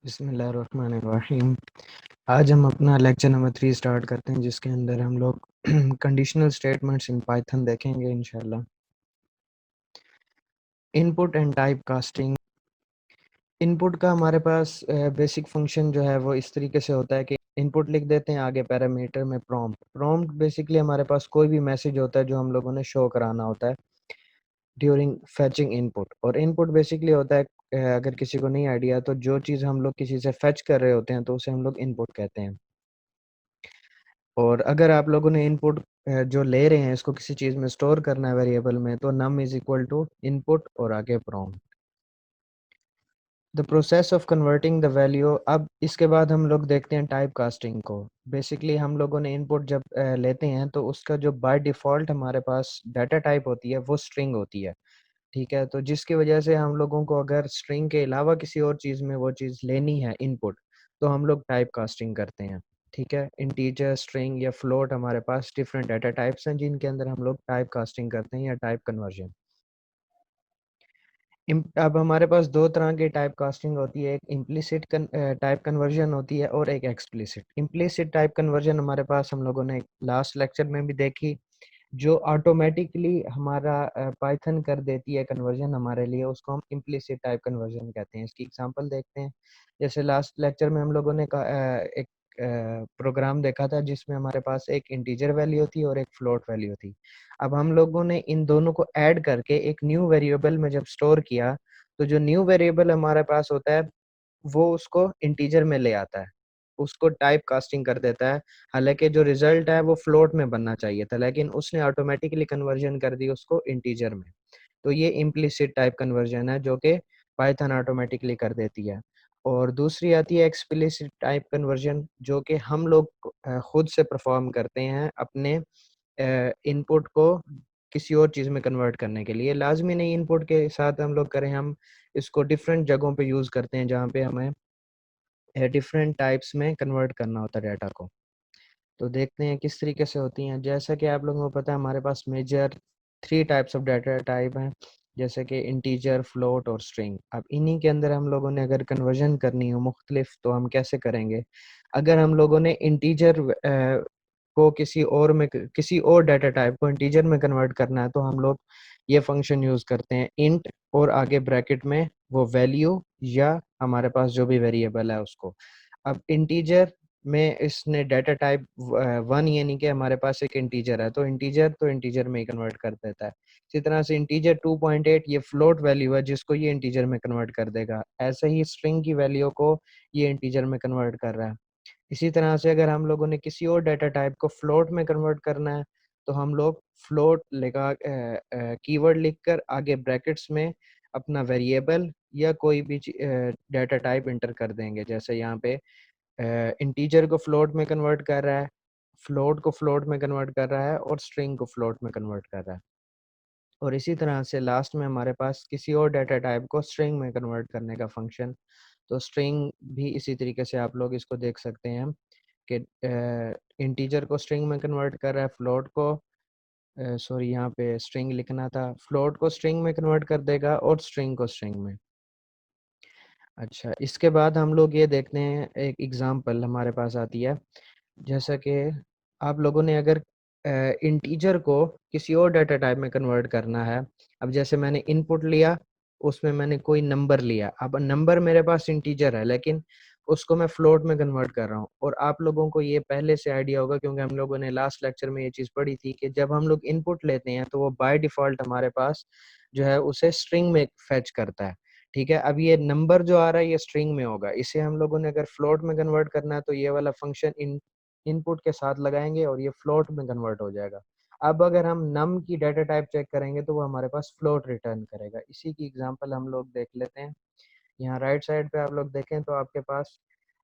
बिस्मिल्लाहिर्रहमानिर्रहीम। आज हम अपना लेक्चर नंबर 3 स्टार्ट करते हैं, जिसके अंदर हम लोग कंडीशनल स्टेटमेंट्स इन पाइथन देखेंगे इंशाल्लाह। Input and type casting. Input का हमारे पास बेसिक फंक्शन जो है वो इस तरीके से होता है कि इनपुट लिख देते हैं, आगे पैरामीटर में प्रॉम्प्ट। प्रॉम्प्ट बेसिकली हमारे पास कोई भी मैसेज होता है जो हम लोगों ने शो कराना होता है ड्यूरिंग फेचिंग इनपुट। और इनपुट बेसिकली होता है, अगर किसी को नहीं आइडिया, तो जो चीज़ हम लोग किसी से फेच कर रहे होते हैं तो उसे हम लोग इनपुट कहते हैं। और अगर आप लोगों ने इनपुट जो ले रहे हैं इसको किसी चीज़ में स्टोर करना है वेरिएबल में, तो num is equal to input और आगे prompt. The process of converting the value. अब इसके बाद हम लोग देखते हैं टाइप कास्टिंग को। बेसिकली हम लोगों ने इनपुट जब लेते हैं तो उसका जो बाय डिफ़ॉल्ट हमारे पास डाटा टाइप होती है वो स्ट्रिंग होती है। ठीक है, तो जिसकी वजह से हम लोगों को अगर स्ट्रिंग के अलावा किसी और चीज़ में वो चीज़ लेनी है इनपुट, तो हम लोग टाइप कास्टिंग करते हैं। ठीक है, इंटीजर, स्ट्रिंग या फ्लोट हमारे पास डिफरेंट डाटा टाइप्स हैं जिनके अंदर हम लोग टाइप कास्टिंग करते हैं या टाइप कन्वर्जन। अब हमारे पास दो तरह की टाइप कास्टिंग होती है, एक इम्प्लिसिट टाइप कन्वर्जन होती है और एक एक्सप्लिसिट। इम्प्लिसिट टाइप कन्वर्जन हमारे पास हम लोगों ने लास्ट लेक्चर में भी देखी, जो ऑटोमेटिकली हमारा पाइथन कर देती है कन्वर्जन हमारे लिए, उसको हम इम्प्लिसिट टाइप कन्वर्जन कहते हैं। इसकी एग्जांपल देखते हैं। जैसे लास्ट लेक्चर में हम लोगों ने एक प्रोग्राम देखा था जिसमें हमारे पास एक इंटीजर वैल्यू थी और एक फ्लोट वैल्यू थी। अब हम लोगों ने इन दोनों को ऐड करके एक न्यू वेरिएबल में जब स्टोर किया, तो जो न्यू वेरिएबल हमारे पास होता है वो उसको इंटीजर में ले आता है, उसको टाइप कास्टिंग कर देता है। हालांकि जो रिजल्ट है वो फ्लोट में बनना चाहिए था, लेकिन उसने ऑटोमेटिकली कन्वर्जन कर दी उसको इंटीजर में। तो ये इम्प्लिसिट टाइप कन्वर्जन है जो कि पाइथन ऑटोमेटिकली कर देती है। और दूसरी आती है एक्सप्लिसिट टाइप कन्वर्जन, जो कि हम लोग खुद से परफॉर्म करते हैं अपने इनपुट को किसी और चीज़ में कन्वर्ट करने के लिए। लाजमी नहीं इनपुट के साथ हम लोग करें, हम इसको डिफरेंट जगहों पे यूज़ करते हैं जहाँ पे हमें डिफरेंट टाइप्स में कन्वर्ट करना होता है डाटा को। तो देखते हैं किस तरीके से होती हैं। जैसा कि आप लोगों को पता है हमारे पास major 3 types of data type हैं, जैसे कि इंटीजर, फ्लोट और स्ट्रिंग। अब इन्हीं के अंदर हम लोगों ने अगर कन्वर्जन करनी हो मुख्तलिफ, तो हम कैसे करेंगे? अगर हम लोगों ने इंटीजर को किसी और डाटा टाइप को इंटीजर में कन्वर्ट करना है, तो हम लोग ये फंक्शन यूज़ करते हैं इंट और आगे ब्रैकेट में वो वैल्यू या हमारे पास जो भी वेरिएबल है उसको। अब इंटीजर में इसने डाटा टाइप 1, यानी कि हमारे पास एक इंटीजर है, तो इंटीजर में ही कन्वर्ट कर देता है। इसी तरह से इंटीजर 2.8 ये फ्लोट वैल्यू है जिसको ये इंटीजर में कन्वर्ट कर देगा। ऐसे ही स्ट्रिंग की वैल्यू को ये इंटीजर में कन्वर्ट कर रहा है। इसी तरह से अगर हम लोगों ने किसी और डाटा टाइप को फ्लोट में कन्वर्ट करना है, तो हम लोग फ्लोट लगा कीवर्ड लिखकर आगे ब्रैकेट्स में अपना वेरिएबल या कोई भी डाटा टाइप इंटर कर देंगे। जैसे यहाँ पे इंटीजर को फ्लोट में कन्वर्ट कर रहा है, फ्लोट को फ्लोट में कन्वर्ट कर रहा है और स्ट्रिंग को फ्लोट में कन्वर्ट कर रहा है। और इसी तरह से लास्ट में हमारे पास किसी और डाटा टाइप को स्ट्रिंग में कन्वर्ट करने का फंक्शन। तो स्ट्रिंग भी इसी तरीके से आप लोग इसको देख सकते हैं कि इंटीजर को स्ट्रिंग में कन्वर्ट कर रहा है, फ्लोट को सॉरी यहाँ पे स्ट्रिंग लिखना था, फ्लोट को स्ट्रिंग में कन्वर्ट कर देगा और स्ट्रिंग को स्ट्रिंग में। अच्छा, इसके बाद हम लोग ये देखते हैं, एक एग्जांपल हमारे पास आती है। जैसा कि आप लोगों ने अगर इंटीजर को किसी और डाटा टाइप में कन्वर्ट करना है। अब जैसे मैंने इनपुट लिया, उसमें मैंने कोई नंबर लिया। अब नंबर मेरे पास इंटीजर है, लेकिन उसको मैं फ्लोट में कन्वर्ट कर रहा हूँ। और आप लोगों को ये पहले से आइडिया होगा क्योंकि हम लोगों ने लास्ट लेक्चर में ये चीज़ पढ़ी थी कि जब हम लोग इनपुट लेते हैं तो वो बाय डिफ़ॉल्ट हमारे पास जो है उसे स्ट्रिंग में फेच करता है। ठीक है, अब ये नंबर जो आ रहा है ये स्ट्रिंग में होगा, इसे हम लोगों ने अगर फ्लोट में कन्वर्ट करना है तो ये वाला फंक्शन इनपुट के साथ लगाएंगे और ये फ्लोट में कन्वर्ट हो जाएगा। अब अगर हम नम की डाटा टाइप चेक करेंगे तो वो हमारे पास फ्लोट रिटर्न करेगा। इसी की एग्जांपल हम लोग देख लेते हैं। यहाँ राइट साइड पे आप लोग देखें तो आपके पास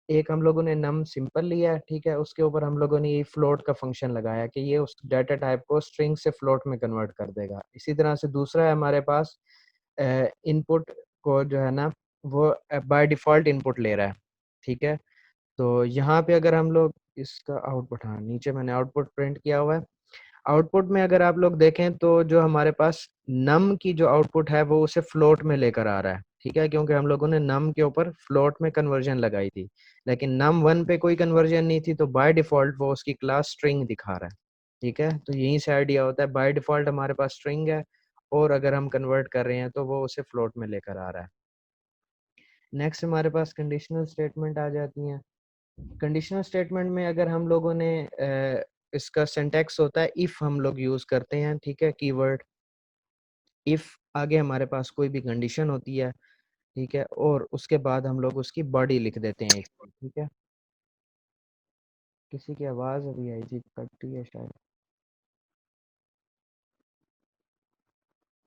एक हम लोगों ने नम सिंपल लिया है, ठीक है, उसके ऊपर हम लोगों ने ये फ्लोट का फंक्शन लगाया कि ये उस डाटा टाइप को स्ट्रिंग से फ्लोट में कन्वर्ट कर देगा। इसी तरह से दूसरा है हमारे पास इनपुट को जो है ना वो बाय डिफ़ॉल्ट इनपुट ले रहा है। ठीक है, तो यहाँ पे अगर हम लोग इसका आउटपुट, हाँ नीचे मैंने आउटपुट प्रिंट किया हुआ है। आउटपुट में अगर आप लोग देखें तो जो हमारे पास नम की जो आउटपुट है वो उसे फ्लोट में लेकर आ रहा है। ठीक है, क्योंकि हम लोगों ने नम के ऊपर फ्लोट में कन्वर्जन लगाई थी, लेकिन num1 पे कोई कन्वर्जन नहीं थी, तो बाय डिफॉल्ट वो उसकी क्लास स्ट्रिंग दिखा रहा है। ठीक है, तो यहीं से आइडिया होता है, बाय डिफॉल्ट हमारे पास स्ट्रिंग है और अगर हम कन्वर्ट कर रहे हैं तो वो उसे फ्लोट में लेकर आ रहा है। नेक्स्ट हमारे पास कंडीशनल स्टेटमेंट आ जाती हैं। कंडीशनल स्टेटमेंट में अगर हम लोगों ने इसका सिंटैक्स होता है इफ, हम लोग यूज करते हैं। ठीक है, कीवर्ड इफ, आगे हमारे पास कोई भी कंडीशन होती है, ठीक है, और उसके बाद हम लोग उसकी बॉडी लिख देते हैं if की। ठीक है, किसी की आवाज अभी आई थी, कटती है शायद।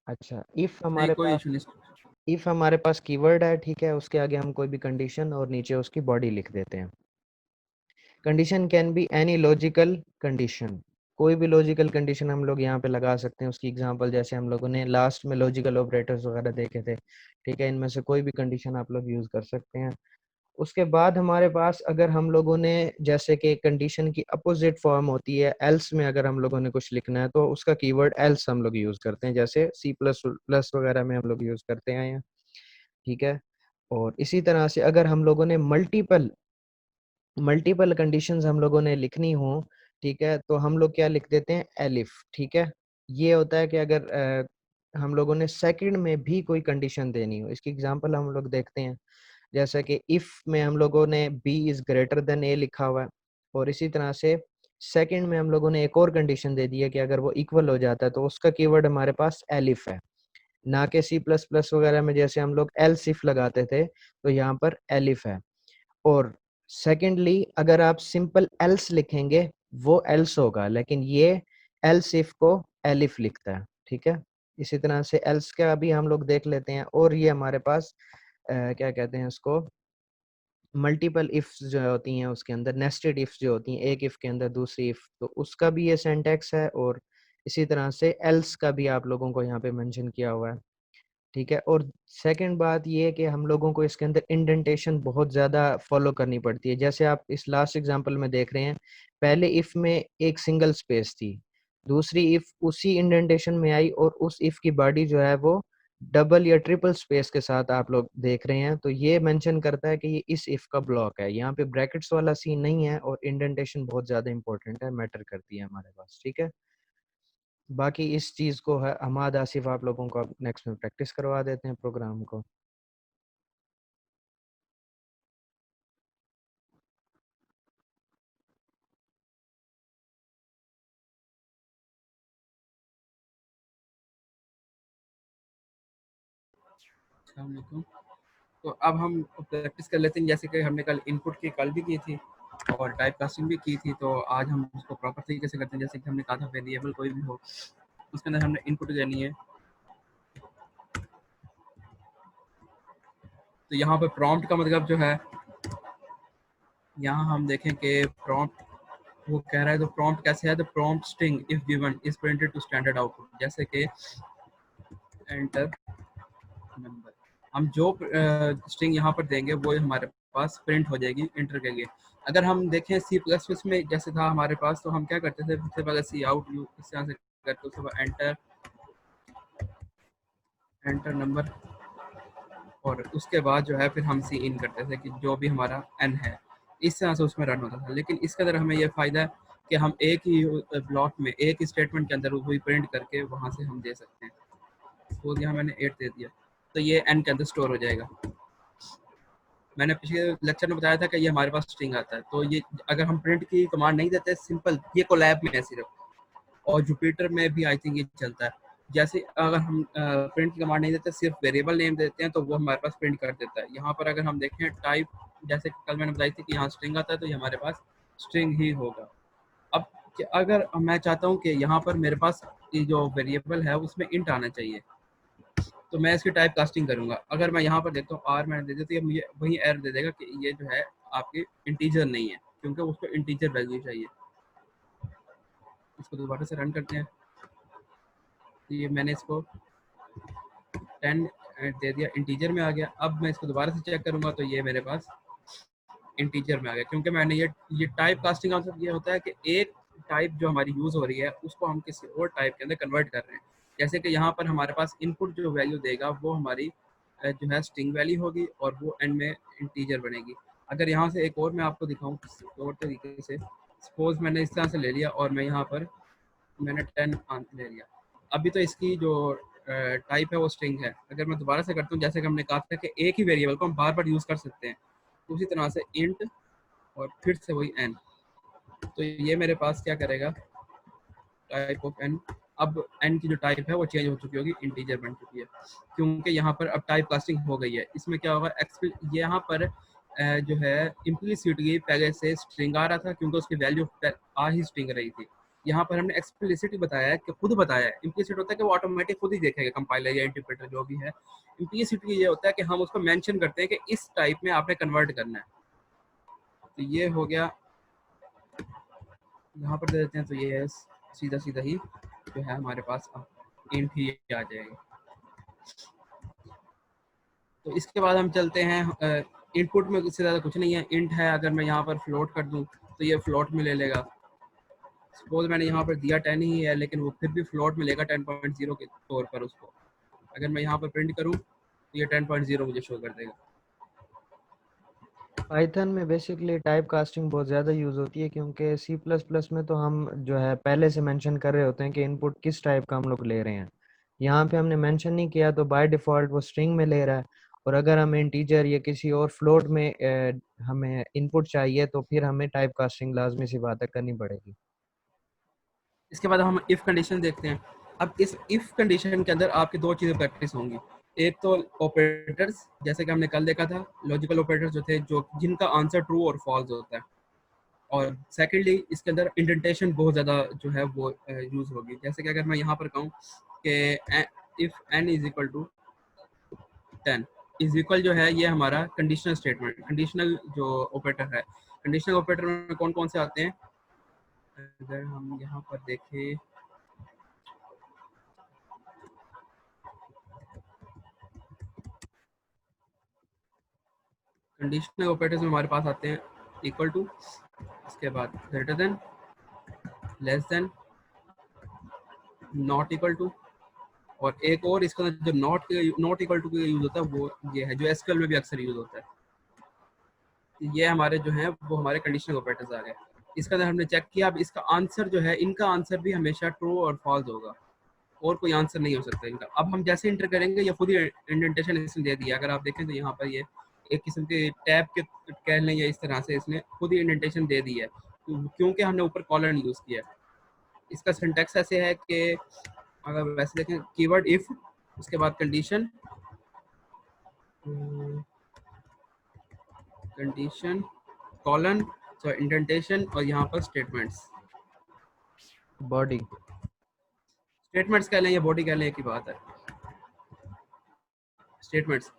अच्छा, नहीं, कोई इशू नहीं। इफ हमारे पास कीवर्ड है, ठीक है, उसके आगे हम कोई भी कंडीशन और नीचे उसकी बॉडी लिख देते हैं। Condition can be any logical condition, कोई भी लॉजिकल कंडीशन हम लोग यहाँ पे लगा सकते हैं। उसकी एग्जांपल जैसे हम लोगों ने लास्ट में लॉजिकल ऑपरेटर्स वगैरह देखे थे। ठीक है, इनमें से कोई भी कंडीशन आप लोग यूज कर सकते हैं। उसके बाद हमारे पास अगर हम लोगों ने, जैसे कि कंडीशन की अपोजिट फॉर्म होती है एल्स में, अगर हम लोगों ने कुछ लिखना है तो उसका कीवर्ड एल्स हम लोग यूज करते हैं, जैसे सी प्लस प्लस वगैरह में हम लोग यूज करते हैं। ठीक है, और इसी तरह से अगर हम लोगों ने मल्टीपल मल्टीपल कंडीशंस हम लोगों ने लिखनी हो, ठीक है, तो हम लोग क्या लिख देते हैं, एलिफ। ठीक है, ये होता है कि अगर हम लोगों ने सेकंड में भी कोई कंडीशन देनी हो, इसकी एग्जांपल हम लोग देखते हैं। जैसा कि इफ में हम लोगों ने बी इज ग्रेटर देन ए लिखा हुआ है, और इसी तरह से सेकंड में हम लोगों ने एक और कंडीशन दे दी है कि अगर वो इक्वल हो जाता है तो उसका कीवर्ड हमारे पास एलिफ है, ना कि सी प्लस प्लस वगैरह में जैसे हम लोग एल सिफ लगाते थे, तो यहाँ पर एलिफ है। और सेकेंडली अगर आप सिंपल एल्स लिखेंगे वो एल्स होगा, लेकिन ये एल्स इफ को एलिफ लिखता है। ठीक है, इसी तरह से एल्स का भी हम लोग देख लेते हैं। और ये हमारे पास क्या कहते हैं उसको, मल्टीपल इफ्स जो होती हैं, उसके अंदर नेस्टेड इफ्स जो होती हैं, एक इफ के अंदर दूसरी इफ, तो उसका भी ये सिंटैक्स है। और इसी तरह से एल्स का भी आप लोगों को यहाँ पे मेंशन किया हुआ है। ठीक है, और सेकंड बात ये है कि हम लोगों को इसके अंदर इंडेंटेशन बहुत ज़्यादा फॉलो करनी पड़ती है। जैसे आप इस लास्ट एग्जांपल में देख रहे हैं, पहले इफ में एक सिंगल स्पेस थी, दूसरी इफ उसी इंडेंटेशन में आई, और उस इफ की बॉडी जो है वो डबल या ट्रिपल स्पेस के साथ आप लोग देख रहे हैं, तो ये मेंशन करता है कि ये इस इफ का ब्लॉक है। यहाँ पे ब्रैकेट्स वाला सीन नहीं है, और इंडेंटेशन बहुत ज़्यादा इंपॉर्टेंट है, मैटर करती है हमारे पास। ठीक है, बाकी इस चीज़ को है हमाद आसिफ आप लोगों को नेक्स्ट में प्रैक्टिस करवा देते हैं प्रोग्राम को। अस्सलाम वालेकुम। तो अब हम प्रैक्टिस कर लेते हैं, जैसे कि हमने कल इनपुट की कल भी की थी और टाइप कास्टिंग भी की थी, तो आज हम उसको प्रॉपर तरीके से करते हैं। जैसे कि हमने कहा था वेरिएबल कोई भी हो, उसके अंदर हमने इनपुट देनी है। तो यहाँ पे प्रॉम्प्ट का मतलब जो है, यहाँ हम देखें कि प्रॉम्प्ट वो कह रहा है, तो प्रॉम्प्ट कैसे है, the prompt string if given is printed to standard output. जैसे कि एंटर नंबर, हम जो स्ट्रिंग यहाँ पर देंगे वो हमारे पास प्रिंट हो जाएगी इंटर के लिए। अगर हम देखें सी प्लस प्लस में जैसे था हमारे पास, तो हम क्या करते थे, सबसे पहले सी आउट यू इस तरह से करके उसके बाद एंटर एंटर नंबर, और उसके बाद जो है फिर हम सी इन करते थे कि जो भी हमारा एन है, इस तरह से उसमें रन होता था। लेकिन इसके अंदर हमें यह फ़ायदा है कि हम एक ही ब्लॉक में एक ही स्टेटमेंट के अंदर वही प्रिंट करके वहाँ से हम दे सकते हैं। तो यहाँ मैंने 8 दे दिया, तो ये एन के अंदर स्टोर हो जाएगा। मैंने पिछले लेक्चर में बताया था कि ये हमारे पास स्ट्रिंग आता है, तो ये अगर हम प्रिंट की कमांड नहीं देते, सिंपल ये कोलैब में है सिर्फ, और जुपिटर में भी आई थिंक ये चलता है। जैसे अगर हम प्रिंट की कमांड नहीं देते, सिर्फ वेरिएबल नेम देते हैं, तो वो हमारे पास प्रिंट कर देता है। यहाँ पर अगर हम देखें टाइप, जैसे कल मैंने बताई थी कि यहाँ स्ट्रिंग आता है, तो ये हमारे पास स्ट्रिंग ही होगा। अब अगर मैं चाहता हूँ कि यहाँ पर मेरे पास ये जो वेरिएबल है उसमें इंट आना चाहिए, तो मैं इसकी टाइप कास्टिंग करूंगा। अगर मैं यहाँ पर देखता हूँ आर मैंने दे दिया, तो ये मुझे वही एरर दे देगा कि ये जो है आपके इंटीजर नहीं है, क्योंकि उसको इंटीजर वैल्यू चाहिए। इसको दोबारा से रन करते हैं, तो ये मैंने इसको 10 दे दिया, इंटीजर में आ गया। अब मैं इसको दोबारा से चेक करूंगा, तो ये मेरे पास इंटीजर में आ गया, क्योंकि मैंने ये टाइप कास्टिंग का मतलब ये होता है कि एक टाइप जो हमारी यूज हो रही है उसको हम किसी और टाइप के अंदर कन्वर्ट कर रहे हैं। जैसे कि यहाँ पर हमारे पास इनपुट जो वैल्यू देगा वो हमारी जो है स्ट्रिंग वैल्यू होगी और वो एंड में इंटीजर बनेगी। अगर यहाँ से एक और मैं आपको दिखाऊँ और तरीके से, सपोज मैंने इस तरह से ले लिया और मैं यहाँ पर मैंने 10 ले लिया। अभी तो इसकी जो टाइप है वो स्ट्रिंग है। अगर मैं दोबारा से करता हूँ, जैसे कि हमने कहा था कि एक ही वेरिएबल को हम बार बार यूज़ कर सकते हैं, उसी तरह से इंट और फिर से वही एन। तो ये मेरे पास क्या करेगा, टाइप ऑफ एन। अब एन की जो टाइप है वो चेंज हो चुकी होगी, इंटीजर बन चुकी है, क्योंकि यहाँ पर अब टाइप कास्टिंग हो गई है। इसमें क्या होगा, यहाँ पर जो है इम्प्लिसिटली पहले से स्ट्रिंग आ रहा था, क्योंकि उसकी वैल्यू आ ही स्ट्रिंग रही थी। यहाँ पर हमने एक्सप्लिसिटली बताया है कि खुद बताया है। इम्प्लिसिट होता है कि वो ऑटोमेटिक खुद ही देखेगा, कंपाइलर या इंटरप्रेटर जो भी है। इम्प्लिसिटली ये होता है कि हम उसको मेंशन करते हैं कि इस टाइप में आपने कन्वर्ट करना है। तो ये हो गया, यहाँ पर दे देते हैं, तो ये है सीधा सीधा ही जो है हमारे पास अब इंट ही आ जाएगा। तो इसके बाद हम चलते हैं, इनपुट में इससे ज़्यादा कुछ नहीं है, इंट है। अगर मैं यहाँ पर फ्लोट कर दूँ तो ये फ्लोट में ले लेगा। सपोज मैंने यहाँ पर दिया 10 ही है, लेकिन वो फिर भी फ्लोट में लेगा 10.0 के तौर पर उसको। अगर मैं यहाँ पर प्रिंट करूँ तो ये 10.0 मुझे शो कर देगा। पाइथन में बेसिकली टाइप कास्टिंग बहुत ज़्यादा यूज़ होती है, क्योंकि सी प्लस प्लस में तो हम जो है पहले से मेंशन कर रहे होते हैं कि इनपुट किस टाइप का हम लोग ले रहे हैं। यहाँ पे हमने मेंशन नहीं किया तो बाय डिफ़ॉल्ट वो स्ट्रिंग में ले रहा है। और अगर हमें इंटीजर या किसी और फ्लोट में हमें इनपुट चाहिए तो फिर हमें टाइप कास्टिंग लाजमी सी बात है करनी पड़ेगी। इसके बाद हम इफ़ कंडीशन देखते हैं। अब इस इफ़ कंडीशन के अंदर आपकी दो चीज़ें प्रैक्टिस होंगी। एक तो ऑपरेटर्स, जैसे कि हमने कल देखा था, लॉजिकल ऑपरेटर्स जो थे, जो जिनका आंसर ट्रू और फॉल्स होता है। और सेकेंडली इसके अंदर इंडेंटेशन बहुत ज़्यादा जो है वो यूज़ होगी। जैसे कि अगर मैं यहाँ पर कहूँ कि if n is equal to 10, is equal जो है ये हमारा कंडीशनल स्टेटमेंट, कंडीशनल जो ऑपरेटर है। कंडीशनल ऑपरेटर में कौन कौन से आते हैं, अगर हम यहाँ पर देखें, कंडीशनल ऑपरेटर्स में हमारे पास आते हैं इक्वल टू, इसके बाद greater than, less than, not equal to, और एक और इसका जो नॉट इक्वल टू का यूज होता है वो ये है, जो एसक्यूएल में भी अक्सर यूज होता है। ये हमारे जो है वो हमारे कंडीशनल ऑपरेटर्स आ गए। इसके अंदर हमने चेक किया, अब इसका आंसर जो है, इनका आंसर भी हमेशा ट्रू और फॉल्स होगा, और कोई आंसर नहीं हो सकता इनका। अब हम जैसे इंटर करेंगे, ये खुद ही इंडेंटेशन इसने दे दिया। अगर आप देखें तो यहाँ पर ये एक किस्म के टैब के कह लें, या इस तरह से इसने खुद ही इंडेंटेशन दे दी है, क्योंकि हमने ऊपर कॉलन यूज किया है। इसका सिंटैक्स ऐसे है कि अगर वैसे देखें, कीवर्ड इफ, उसके बाद कंडीशन, कंडीशन कॉलन, सो इंडेंटेशन, और यहाँ पर स्टेटमेंट्स। बॉडी। स्टेटमेंट्स कह लें या बॉडी कह लें, एक ही बात है। स्टेटमेंट्स,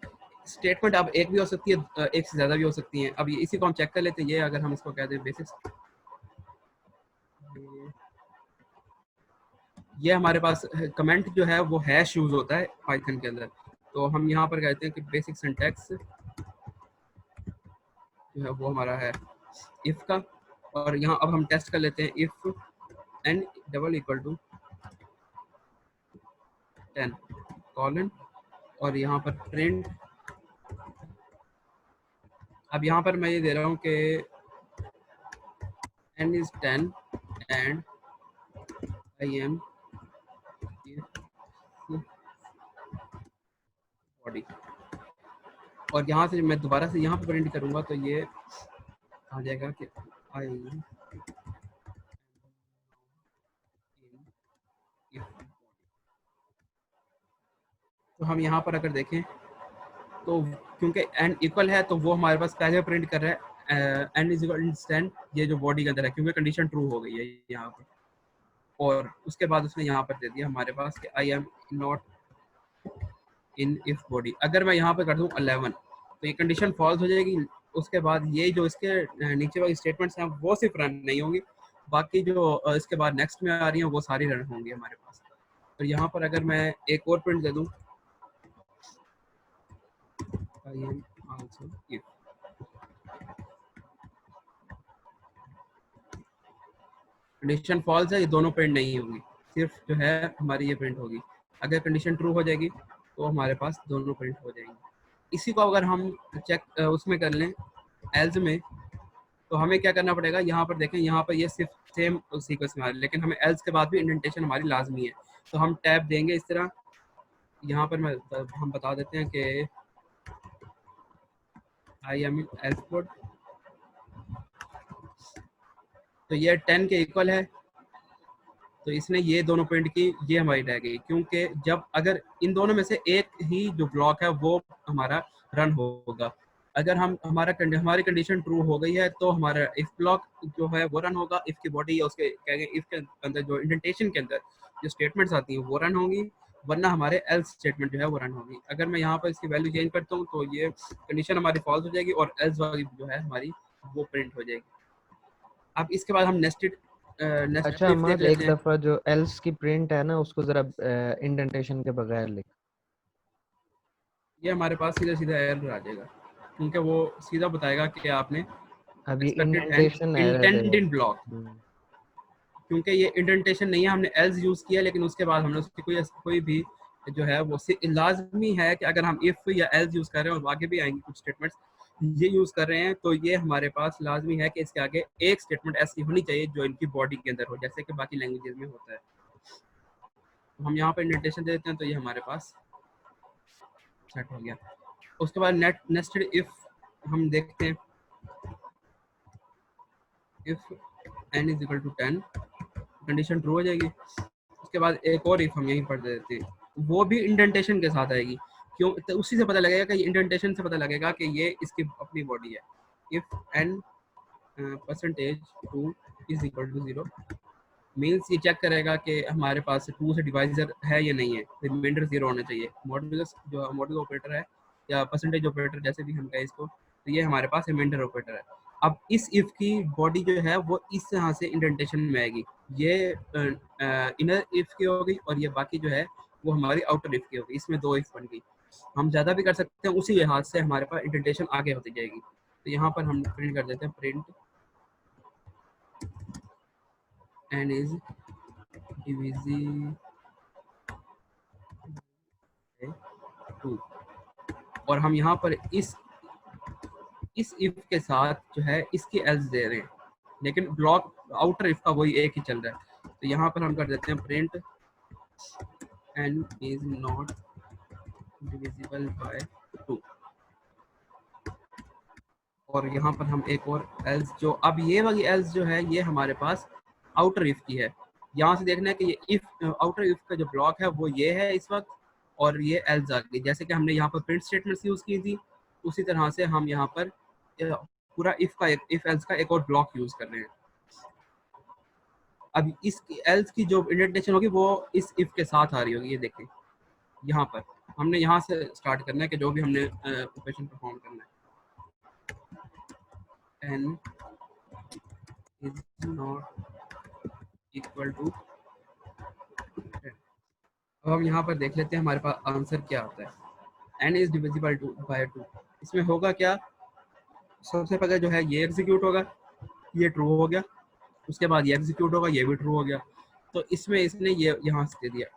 स्टेटमेंट अब एक भी हो सकती है, एक से ज़्यादा भी हो सकती हैं। अब ये इसी को हम चेक कर लेते हैं। ये अगर हम इसको कह दें बेसिक्स, ये हमारे पास कमेंट जो है वो हैश यूज होता है पाइथन के अंदर। तो हम यहाँ पर कहते हैं कि बेसिक सिंटैक्स जो है वो हमारा है इफ का। और यहाँ अब हम टेस्ट कर लेते हैं, if n double equal to 10 colon, और यहाँ पर प्रिंट। अब यहाँ पर मैं ये दे रहा हूँ कि n is 10 and I am body. और यहाँ से मैं दोबारा से यहाँ पर प्रिंट करूँगा तो ये आ जाएगा कि आई तो हम यहाँ पर अगर देखें तो क्योंकि एन इक्वल है, तो वो हमारे पास पहले प्रिंट कर रहा है एन इज इक्वल टू 10, ये जो बॉडी के अंदर है, क्योंकि कंडीशन ट्रू हो गई है यहाँ पर। और उसके बाद उसने यहाँ पर दे दिया हमारे पास कि I am not in if body. अगर मैं यहाँ पर कर दूँ 11 तो ये कंडीशन फॉल्स हो जाएगी। उसके बाद ये जो इसके नीचे वाली स्टेटमेंट्स हैं वो सिर्फ रन नहीं होंगी, बाकी जो इसके बाद नेक्स्ट में आ रही हैं वो सारी रन होंगी हमारे पास। और यहाँ पर अगर मैं एक और प्रिंट दे दूँ, I am also if, condition false है, ये दोनों प्रिंट नहीं होगी, सिर्फ जो है हमारी ये प्रिंट होगी। अगर कंडीशन ट्रू हो जाएगी तो हमारे पास दोनों प्रिंट हो जाएंगे। इसी को अगर हम चेक उसमें कर लें एल्स में, तो हमें क्या करना पड़ेगा, यहाँ पर देखें, यहाँ पर ये सिर्फ सेम सीक्वेंस में आ रहा है, लेकिन हमें एल्स के बाद भी इंडेंटेशन हमारी लाजमी है। तो हम टैब देंगे इस तरह, यहाँ पर हम बता देते हैं कि आई एम एल्स कोड, तो ये 10 के इक्वल है, तो इसने ये दोनों प्रिंट की, ये हमारी रह गई, क्योंकि जब अगर इन दोनों में से एक ही जो ब्लॉक है वो हमारा रन होगा। अगर हमारी कंडीशन ट्रू हो गई है तो हमारा इफ ब्लॉक जो है वो रन होगा, इफ की बॉडी या उसके कहेंगे इफ के अंदर जो इंडेंटेशन के अंदर जो स्टेटमेंट्स आती हैं वो रन होंगी, वरना हमारे एल्स स्टेटमेंट जो है वो रन होगी। अगर मैं यहाँ पर इसकी वैल्यू चेंज करता हूँ तो ये कंडीशन हमारी फॉल्स हो जाएगी और एल्स वाली जो है हमारी वो प्रिंट हो जाएगी। अब इसके बाद हम नेस्टेड अच्छा इफ देख अमाद, लेते एक हैं। दफा जो एल्स की प्रिंट है ना उसको जरा इंडेंटेशन के बगैर लिख। ये हमारे पास सीधा सीधा एरर आ जाएगा, क्योंकि वो सीधा बताएगा कि आपने अभी एक्सपेक्टेड एंड इंडेंटेशन एरर है। इंटेंड इन ब्लॉक, हम्म, क्योंकि ये इंडेंटेशन नहीं है, हमने एल्स यूज किया, लेकिन उसके बाद हमने उसकी कोई भी जो है वो लाजमी है कि अगर हम इफ या एल्स यूज कर रहे हैं, और आगे भी आएंगे कुछ स्टेटमेंट्स ये यूज कर रहे हैं, तो ये हमारे पास लाजमी है कि इसके आगे एक स्टेटमेंट ऐसी होनी चाहिए जो इनकी बॉडी के अंदर हो, जैसे कि बाकी लैंग्वेजेस में होता है। तो हम यहाँ पर इंडेंटेशन दे देते हैं, तो ये हमारे पास सेट हो गया। उसके बाद नेस्टेड इफ हम देखते हैं, if n is equal to 10, condition true हो जाएगी। उसके बाद एक और इफ हम यहीं पर दे देते हैं, वो भी इंडेंटेशन के साथ आएगी, क्यों, तो उसी से पता लगेगा कि इंडेंटेशन से पता लगेगा कि ये इसकी अपनी बॉडी है। If n percentage 2 is equal to 0 means ये चेक करेगा कि हमारे पास 2 से डिवाइजर है या नहीं है, रिमाइंडर 0 होना चाहिए। मॉडुलस जो मॉडुलस ऑपरेटर है या परसेंटेज ऑपरेटर जैसे भी हम कहें इसको, तो ये हमारे पास रिमाइंडर ऑपरेटर है। अब इस इफ की बॉडी जो है वो इस तरह से इंडेंटेशन में आएगी, ये इनर इफ की हो गई और ये बाकी जो है वो हमारी आउटर इफ की होगी। इसमें 2 इफ बन गई। हम ज़्यादा भी कर सकते हैं, उसी लिहाज से हमारे पास इंडेंटेशन आगे होती जाएगी। तो यहाँ पर हम प्रिंट कर देते हैं, प्रिंट n इज डिविजिबल 2, और हम यहाँ पर इस इफ के साथ जो है इसकी एल्स दे रहे हैं, लेकिन ब्लॉक आउटर इफ का वही एक ही चल रहा है। तो यहाँ पर हम कर देते हैं print n is not divisible by 2, और यहाँ पर हम एक और एल्स, जो अब ये वाली एल्स जो है ये हमारे पास आउटर इफ की है। यहाँ से देखना है कि ये इफ आउटर इफ का जो ब्लॉक है वो ये है इस वक्त, और ये एल्स आ गई, जैसे कि हमने यहाँ पर प्रिंट स्टेटमेंट्स यूज की थी, उसी तरह से हम यहाँ पर पूरा इफ एल्स का एक और ब्लॉक यूज कर रहे हैं। अब इस एल्स की जो इंडेंटेशन होगी वो इस इफ के साथ आ रही होगी। ये देखें, यहाँ पर हमने यहाँ से स्टार्ट करना है कि जो भी हमने ऑपरेशन परफॉर्म करना है, n is not equal to 10। अब हम यहाँ पर देख लेते हैं हमारे पास आंसर क्या आता है। n is divisible by 2, इसमें होगा क्या, सबसे पहले जो है ये एग्जीक्यूट होगा, ये ट्रू हो गया, उसके बाद ये एग्जीक्यूट होगा, ये भी ट्रू हो गया, तो इसमें इसने ये यहाँ से दे दिया।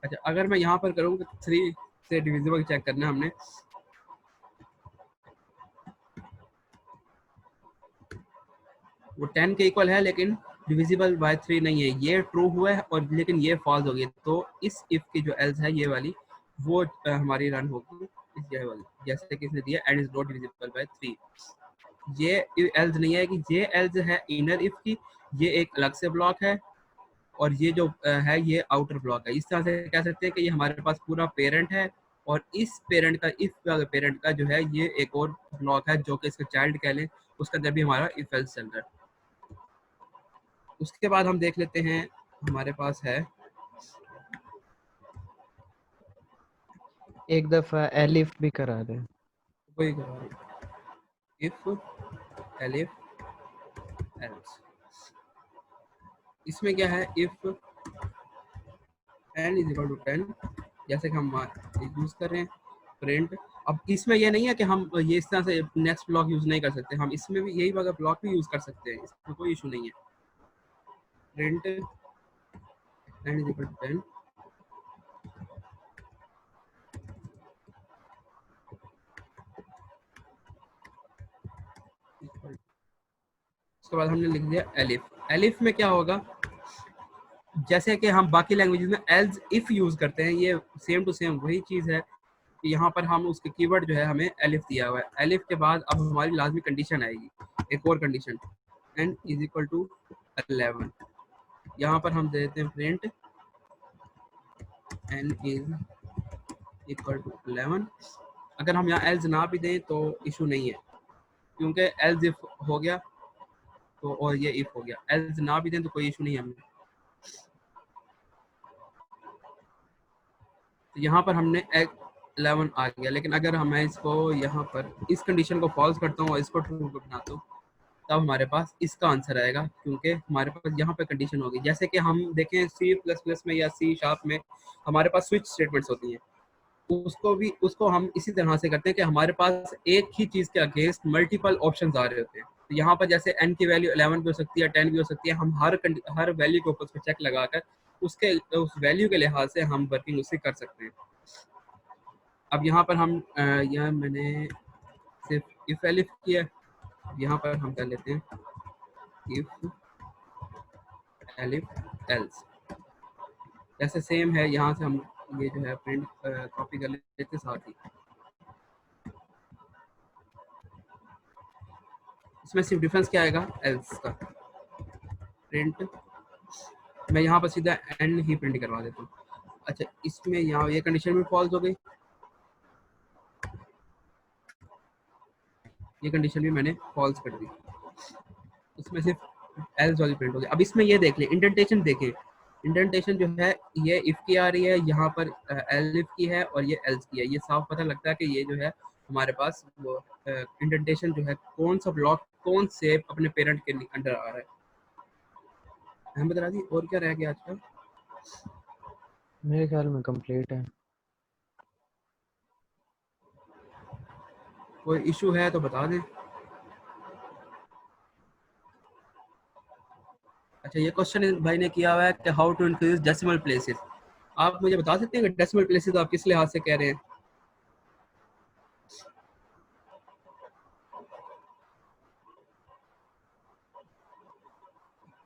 अच्छा, अगर मैं यहाँ पर करूँ 3 से डिविजिबल चेक करना है हमने, वो 10 के इक्वल है लेकिन डिविजिबल बाय 3 नहीं है, ये ट्रू हुआ है और लेकिन ये फॉल्स हो गया। तो इस इफ की जो एल्स है ये वाली वो हमारी रन होगी इस ये वाली, जैसे कि इसने दिया and is not divisible by 3। ये एल्स नहीं है कि ये एल्स है इनर इफ की, ये एक अलग से ब्लॉक है, और ये जो है ये आउटर ब्लॉक है। इस तरह से कह सकते हैं कि ये हमारे पास पूरा पेरेंट है, और इस पेरेंट का इफ पेरेंट का जो है ये एक और ब्लॉक है जो कि इसका चाइल्ड कह लें, उसके अंदर भी हमारा इफ एल्स चल रहा है। उसके बाद हम देख लेते हैं हमारे पास है, एक दफा एलिफ भी करा दे। वही इफ एलिफ एल्स। इसमें क्या है, if n is equal to 10, जैसे कि हम यूज कर रहे हैं प्रिंट। अब इसमें ये नहीं है कि हम ये इस तरह से नेक्स्ट ब्लॉक यूज नहीं कर सकते, हम इसमें भी यही वाला ब्लॉक भी यूज कर सकते हैं, इसमें कोई इशू नहीं है। Print n is equal to 10, उसके बाद हमने लिख दिया एलिफ। एलिफ में क्या होगा, जैसे कि हम बाकी लैंग्वेजेस में एल्स इफ यूज करते हैं, ये सेम टू सेम वही चीज है कि यहाँ पर हम उसके कीवर्ड जो है हमें एलिफ दिया हुआ है। एलिफ के बाद अब हमारी लाजमी कंडीशन आएगी, एक और condition, n is equal to 11। यहाँ पर हम दे देते हैं print n is equal to 11। अगर हम यहाँ एल्स ना भी दें तो इशू नहीं है, क्योंकि एल्स इफ हो गया तो और ये इफ हो गया, एल्स ना भी दें तो कोई इशू नहीं है हमें। तो यहाँ पर हमने 11 आ गया, लेकिन अगर मैं इसको यहाँ पर इस कंडीशन को फॉल्स करता हूँ और इसको ट्रू बनाता हूँ, तब हमारे पास इसका आंसर आएगा, क्योंकि हमारे पास यहाँ पे कंडीशन होगी। जैसे कि हम देखें सी प्लस प्लस में या सी शार्प में हमारे पास स्विच स्टेटमेंट्स होती हैं, उसको हम इसी तरह से करते हैं कि हमारे पास एक ही चीज़ के अगेंस्ट मल्टीपल ऑप्शंस आ रहे होते हैं। तो यहाँ पर जैसे n की वैल्यू 11 भी हो सकती है, 10 भी हो सकती है, हम हर वैल्यू के ऊपर उस पर चेक लगाकर उस वैल्यू के लिहाज से हम वर्किंग उससे कर सकते हैं। अब यहाँ पर हम यहाँ मैंने सिर्फ इफ एलिफ किया, यहाँ पर हम कर लेते हैं इफ एलिफ एल्स। जैसे सेम है, यहाँ से हम ये जो है प्रिंट कॉपी कर लेते हैं साथ ही। इसमें सिर्फ डिफरेंस क्या आएगा, एल्स का प्रिंट, मैं यहाँ पर सीधा एंड ही प्रिंट करवा देता हूँ। अच्छा, इसमें यहाँ ये कंडीशन भी फॉल्स हो गई, ये कंडीशन भी मैंने फॉल्स कर दी, इसमें सिर्फ एल्स वाली प्रिंट हो गई। अब इसमें ये देख लें, इंडेंटेशन देखें, इंडेंटेशन जो है ये इफ की आ रही है, यहाँ पर एलिफ की है और ये एल्स की है। ये साफ पता लगता है कि ये जो है हमारे पास वो इंडेंटेशन जो है कौन सा ब्लॉक कौन से अपने पेरेंट के अंडर आ रहा है। अहमद राजी, और क्या रह गया आज का? मेरे ख्याल में कंप्लीट है। कोई इशू है तो बता दें। अच्छा, ये क्वेश्चन भाई ने किया हुआ है कि how to increase decimal places. आप मुझे बता सकते हैं कि डेसिमल प्लेसेस आप किस लिहाज से कह रहे हैं?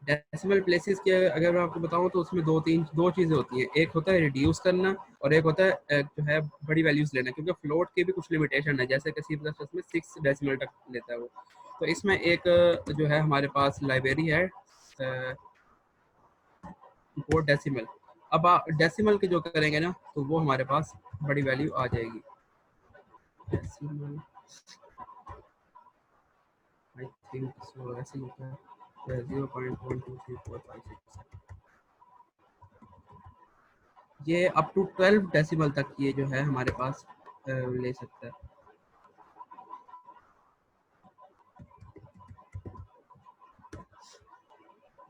डेसिमल प्लेसेस के अगर मैं आपको बताऊं तो उसमें दो चीज़ें होती हैं। एक होता है रिड्यूस करना और एक होता है जो है बड़ी वैल्यूज लेना, क्योंकि फ्लोट की भी कुछ लिमिटेशन है, जैसे कि सी प्लस प्लस में 6 डेसिमल तक लेता है वो। तो इसमें एक जो है हमारे पास लाइब्रेरी है वो डेसिमल। अब डेसिमल के जो करेंगे ना तो वो हमारे पास बड़ी वैल्यू आ जाएगी। डेसिमल आई थिंक सो ऐसे लिखा है 0.1234567, ये अप टू 12 डेसिमल तक ये जो है हमारे पास ले सकता है।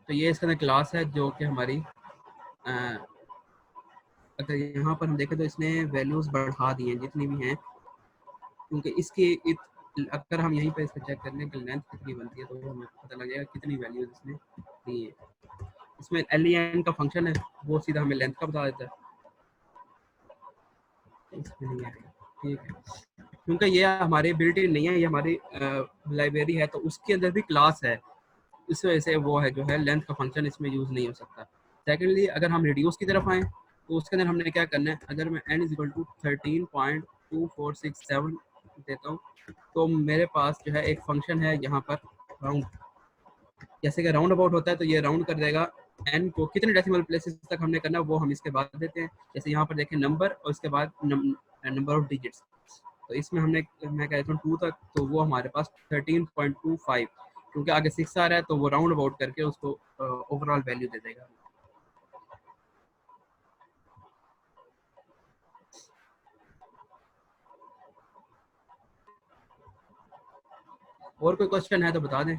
तो ये इसका क्लास है जो कि हमारी अगर यहाँ पर हम देखें तो इसने वैल्यूज बढ़ा दी हैं जितनी भी हैं, क्योंकि अगर हम यहीं पर इसका चेक करने की लेंथ कितनी बनती है तो हमें पता लग जाएगा कितनी वैल्यूज इसने दी है। इसमें len का फंक्शन है, वो सीधा हमें लेंथ का बता देता है। इसमें नहीं आएगा, ठीक है, क्योंकि ये हमारे बिल्ट इन नहीं है, ये हमारी लाइब्रेरी है तो उसके अंदर भी क्लास है, इस वजह से वो है जो है लेंथ का फंक्शन इसमें यूज़ नहीं हो सकता। सेकेंडली अगर हम रिड्यूस की तरफ आएँ तो उसके अंदर हमने क्या करना है, अगर मैं n इज इक्वल टू 13.2467 देता हूँ तो मेरे पास जो है एक फंक्शन है यहाँ पर राउंड, जैसे कि राउंड अबाउट होता है तो ये राउंड कर देगा n को कितने डेसिमल प्लेसेस तक हमने करना है वो हम इसके बाद देते हैं। जैसे यहाँ पर देखें नंबर और उसके बाद नंबर ऑफ डिजिट्स, तो इसमें हमने मैं कह देता हूँ 2 तक, तो वो हमारे पास 13.25, क्योंकि आगे 6 आ रहा है तो वो राउंड अबाउट करके उसको ओवरऑल वैल्यू दे देगा। और कोई क्वेश्चन है तो बता दें।